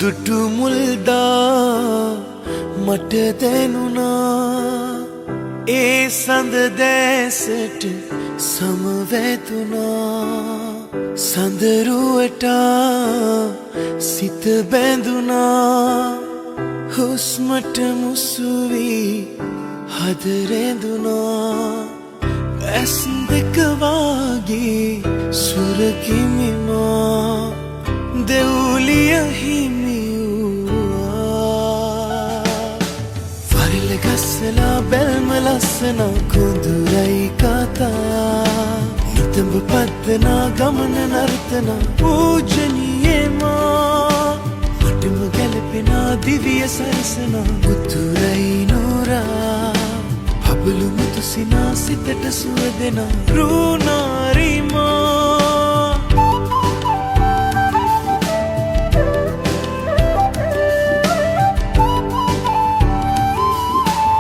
දුටු මුල්දා මට දැනුණා ඒ සඳ දැසට සමවැදුණා සඳරුවට සිත බැඳුණා හුස්මට මුසුවී හද රැඳුණා ඇස් දෙක වාගේ සුරකිමිමා දෙව්ලිය හිමි වූවා වරිල ගස්සලා බැල්ම ලස්සන කුඳුරයි කතා නිතඹ පද්දනා ගමන නර්තන පූජනීයමා මටම ගැලපෙනා දිවිය සරසන උතුරයි නෝරා හබලු මුතු සිනා සිතට සුව දෙනා රුණාරිමා